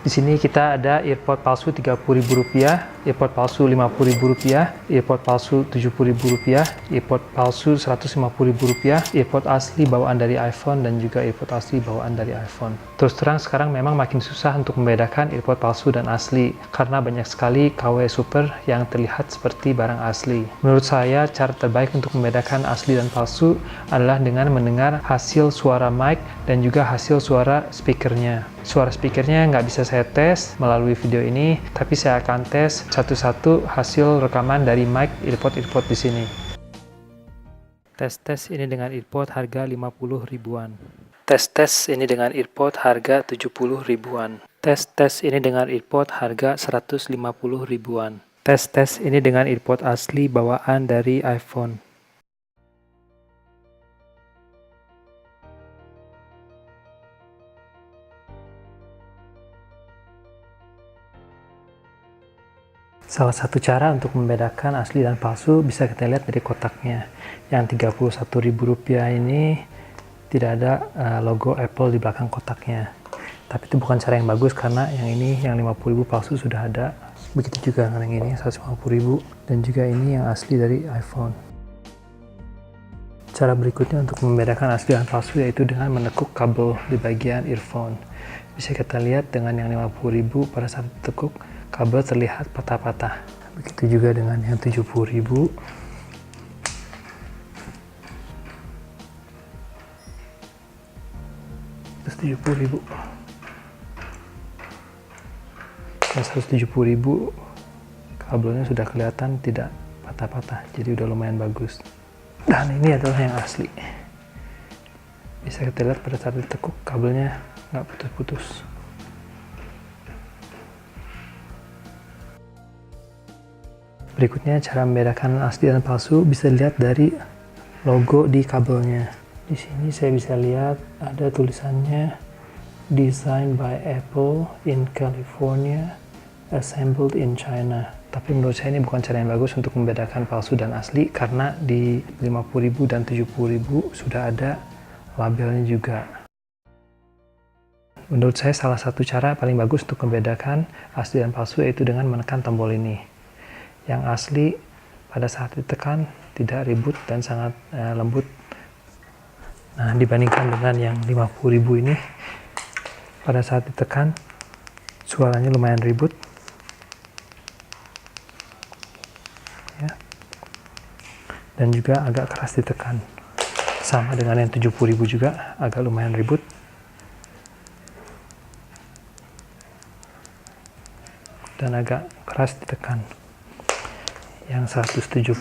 Di sini kita ada earpod palsu Rp30.000, earpod palsu Rp50.000, earpod palsu Rp70.000, earpod palsu Rp150.000, earpod asli bawaan dari iPhone, dan juga earpod asli bawaan dari iPhone. Terus terang sekarang memang makin susah untuk membedakan earpod palsu dan asli, karena banyak sekali KW Super yang terlihat seperti barang asli. Menurut saya, cara terbaik untuk membedakan asli dan palsu adalah dengan mendengar hasil suara mic dan juga hasil suara speakernya. Suara speakernya nggak bisa saya tes melalui video ini, tapi saya akan tes satu-satu hasil rekaman dari mic earpod di sini. Tes ini dengan earpod harga 50 ribuan. Tes ini dengan earpod harga 70 ribuan. Tes ini dengan earpod harga 150 ribuan. Tes ini dengan earpod asli bawaan dari iPhone. Salah satu cara untuk membedakan asli dan palsu bisa kita lihat dari kotaknya. Yang Rp31.000 ini tidak ada logo Apple di belakang kotaknya. Tapi itu bukan cara yang bagus, karena yang ini yang 50.000 palsu sudah ada. Begitu juga dengan yang ini 150.000, dan juga ini yang asli dari iPhone. Cara berikutnya untuk membedakan asli dan palsu yaitu dengan menekuk kabel di bagian earphone. Bisa kita lihat dengan yang 50.000 pada saat ditekuk, kabel terlihat patah-patah. Begitu juga dengan yang 70.000. Terus 70.000. Dan 170.000 kabelnya sudah kelihatan tidak patah-patah, jadi udah lumayan bagus. Dan ini adalah yang asli. Bisa kita lihat pada saat ditekuk kabelnya nggak putus-putus. Berikutnya, cara membedakan asli dan palsu bisa dilihat dari logo di kabelnya. Di sini saya bisa lihat ada tulisannya Designed by Apple in California, Assembled in China. Tapi menurut saya ini bukan cara yang bagus untuk membedakan palsu dan asli, karena di 50.000 dan 70.000 sudah ada labelnya juga. Menurut saya salah satu cara paling bagus untuk membedakan asli dan palsu yaitu dengan menekan tombol ini. Yang asli pada saat ditekan tidak ribut dan sangat lembut. Nah, dibandingkan dengan yang 50.000 ini, pada saat ditekan suaranya lumayan ribut. Ya. Dan juga agak keras ditekan. Sama dengan yang 70.000 juga agak lumayan ribut. Dan agak keras ditekan. Yang 170.000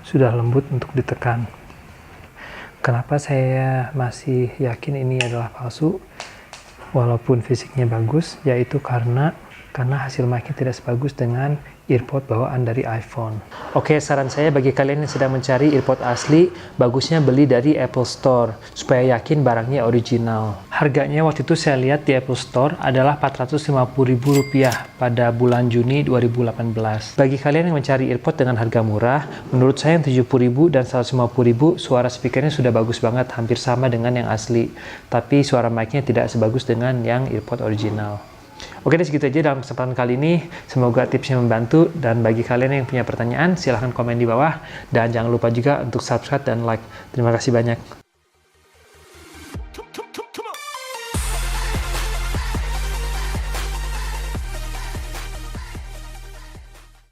sudah lembut untuk ditekan. Kenapa saya masih yakin ini adalah palsu walaupun fisiknya bagus, yaitu karena hasil mic-nya tidak sebagus dengan earpod bawaan dari iPhone. Oke, saran saya bagi kalian yang sedang mencari earpod asli, bagusnya beli dari Apple Store supaya yakin barangnya original. Harganya waktu itu saya lihat di Apple Store adalah Rp450.000 pada bulan Juni 2018. Bagi kalian yang mencari earpod dengan harga murah, menurut saya yang 70.000 dan 150.000 suara speakernya sudah bagus banget, hampir sama dengan yang asli. Tapi suara mic-nya tidak sebagus dengan yang earpod original. Oke, segitu aja dalam kesempatan kali ini. Semoga tipsnya membantu, dan bagi kalian yang punya pertanyaan silahkan komen di bawah, dan jangan lupa juga untuk subscribe dan like. Terima kasih banyak.